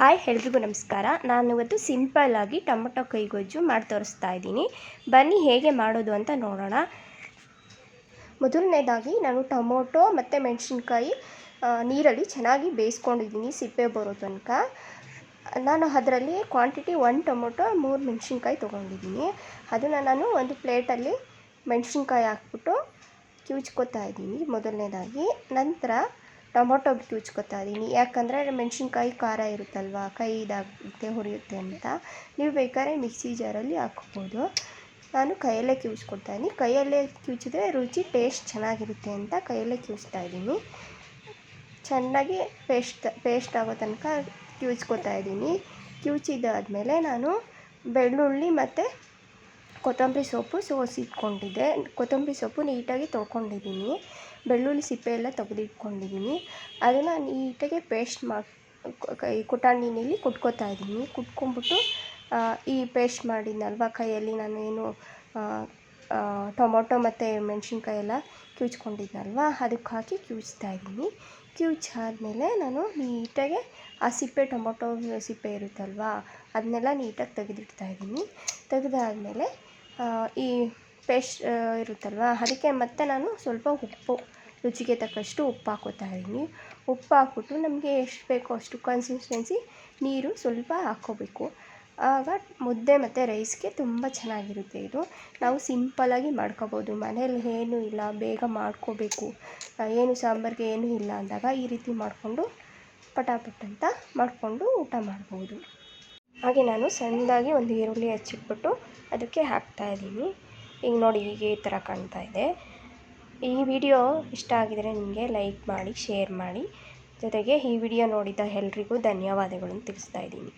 Hi ಎಲ್ರಿಗೂ ನಮಸ್ಕಾರ. ನಾನು ಇವತ್ತು ಸಿಂಪಲ್ಲಾಗಿ ಟೊಮೊಟೊ ಕೈಗೊಜ್ಜು ಮಾಡಿ ತೋರಿಸ್ತಾ ಇದ್ದೀನಿ. ಬನ್ನಿ ಹೇಗೆ ಮಾಡೋದು ಅಂತ ನೋಡೋಣ. ಮೊದಲನೇದಾಗಿ ನಾನು ಟೊಮೊಟೊ ಮತ್ತು ಮೆಣಸಿನ್ಕಾಯಿ ನೀರಲ್ಲಿ ಚೆನ್ನಾಗಿ ಬೇಯಿಸ್ಕೊಂಡಿದ್ದೀನಿ ಸಿಪ್ಪೆ ಬರೋ ತನಕ. ನಾನು ಅದರಲ್ಲಿ ಕ್ವಾಂಟಿಟಿ 1 ಟೊಮೊಟೊ 3 ಮೆಣಸಿನ್ಕಾಯಿ ತೊಗೊಂಡಿದ್ದೀನಿ. ಅದನ್ನು ನಾನು ಒಂದು ಪ್ಲೇಟಲ್ಲಿ ಮೆಣಸಿನ್ಕಾಯಿ ಹಾಕ್ಬಿಟ್ಟು ಕಿವುಚ್ಕೊತಾ ಇದ್ದೀನಿ ಮೊದಲನೇದಾಗಿ. ನಂತರ ಟೊಮೊಟೊ ಕಿವುಚ್ಕೊತಾ ಇದ್ದೀನಿ, ಯಾಕಂದರೆ ಮೆಣಸಿನ್ಕಾಯಿ ಖಾರ ಇರುತ್ತಲ್ವ, ಕೈ ಇದಾಗುತ್ತೆ, ಹುರಿಯುತ್ತೆ ಅಂತ. ನೀವು ಬೇಕಾದ್ರೆ ಮಿಕ್ಸಿ ಜಾರಲ್ಲಿ ಹಾಕ್ಬೋದು. ನಾನು ಕೈಯಲ್ಲೇ ಕಿವುಚ್ಕೊತಾ ಇದ್ದೀನಿ. ಕೈಯಲ್ಲೇ ಕಿವುಚಿದ್ರೆ ರುಚಿ ಟೇಸ್ಟ್ ಚೆನ್ನಾಗಿರುತ್ತೆ ಅಂತ ಕೈಯಲ್ಲೇ ಕಿವುಚ್ತಾ ಇದ್ದೀನಿ. ಚೆನ್ನಾಗಿ ಪೇಸ್ಟ್ ಆಗೋ ತನಕ ಕಿವುಚ್ಕೊತಾ ಇದ್ದೀನಿ. ಕಿವುಚಿದಾದಮೇಲೆ ನಾನು ಬೆಳ್ಳುಳ್ಳಿ ಮತ್ತು ಕೊತ್ತಂಬರಿ ಸೊಪ್ಪು ಸೋಸಿಟ್ಕೊಂಡಿದ್ದೆ. ಕೊತ್ತಂಬರಿ ಸೊಪ್ಪು ನೀಟಾಗಿ ತೊಳ್ಕೊಂಡಿದ್ದೀನಿ. ಬೆಳ್ಳುಳ್ಳಿ ಸಿಪ್ಪೆ ಎಲ್ಲ ತೆಗೆದಿಟ್ಕೊಂಡಿದ್ದೀನಿ. ಅದನ್ನು ನೀಟಾಗಿ ಪೇಸ್ಟ್ ಕುಟಾಣಿನಲ್ಲಿ ಕುಟ್ಕೋತಾ ಇದ್ದೀನಿ. ಕುಟ್ಕೊಂಡ್ಬಿಟ್ಟು ಈ ಪೇಸ್ಟ್ ಮಾಡಿದ್ನಲ್ವ ಕೈಯಲ್ಲಿ ನಾನು ಏನು ಟೊಮೊಟೊ ಮತ್ತು ಮೆಣಸಿನ್ಕಾಯಿ ಎಲ್ಲ ಕಿವುಚ್ಕೊಂಡಿದ್ನಲ್ವ ಅದಕ್ಕೆ ಹಾಕಿ ಕಿವುಚ್ತಾ ಇದ್ದೀನಿ. ಕಿವುಚಾದ್ಮೇಲೆ ನಾನು ನೀಟಾಗಿ ಆ ಸಿಪ್ಪೆ ಟೊಮೊಟೊ ಸಿಪ್ಪೆ ಇರುತ್ತಲ್ವ ಅದನ್ನೆಲ್ಲ ನೀಟಾಗಿ ತೆಗೆದಿಡ್ತಾ ಇದ್ದೀನಿ. ತೆಗೆದಾದ್ಮೇಲೆ ಈ ಪೇಸ್ಟ್ ಇರುತ್ತಲ್ವ ಅದಕ್ಕೆ ಮತ್ತೆ ನಾನು ಸ್ವಲ್ಪ ಉಪ್ಪು, ರುಚಿಗೆ ತಕ್ಕಷ್ಟು ಉಪ್ಪು ಹಾಕ್ಕೋತಾ ಇದ್ದೀನಿ. ಉಪ್ಪು ಹಾಕ್ಬಿಟ್ಟು ನಮಗೆ ಎಷ್ಟು ಬೇಕೋ ಅಷ್ಟು ಕನ್ಸಿಸ್ಟೆನ್ಸಿ ನೀರು ಸ್ವಲ್ಪ ಹಾಕ್ಕೋಬೇಕು. ಆಗ ಮುದ್ದೆ ಮತ್ತು ರೈಸ್ಗೆ ತುಂಬ ಚೆನ್ನಾಗಿರುತ್ತೆ. ಇದು ನಾವು ಸಿಂಪಲ್ಲಾಗಿ ಮಾಡ್ಕೋಬೋದು. ಮನೇಲಿ ಏನೂ ಇಲ್ಲ, ಬೇಗ ಮಾಡ್ಕೋಬೇಕು, ಏನು ಸಾಂಬಾರಿಗೆ ಏನೂ ಇಲ್ಲ ಅಂದಾಗ ಈ ರೀತಿ ಮಾಡಿಕೊಂಡು ಪಟಾಪಟ್ ಅಂತ ಮಾಡಿಕೊಂಡು ಊಟ ಮಾಡ್ಬೋದು. ಹಾಗೆ ನಾನು ಸಣ್ಣದಾಗಿ ಒಂದು ಈರುಳ್ಳಿ ಹಚ್ಚಿಟ್ಬಿಟ್ಟು ಅದಕ್ಕೆ ಹಾಕ್ತಾಯಿದ್ದೀನಿ. ಈಗ ನೋಡಿ, ಹೀಗೆ ಈ ಥರ ಕಾಣ್ತಾ ಇದೆ. ಈ ವಿಡಿಯೋ ಇಷ್ಟ ಆಗಿದರೆ ನಿಮಗೆ ಲೈಕ್ ಮಾಡಿ, ಶೇರ್ ಮಾಡಿ. ಜೊತೆಗೆ ಈ ವಿಡಿಯೋ ನೋಡಿದ ಎಲ್ರಿಗೂ ಧನ್ಯವಾದಗಳನ್ನು ತಿಳಿಸ್ತಾ ಇದ್ದೀನಿ.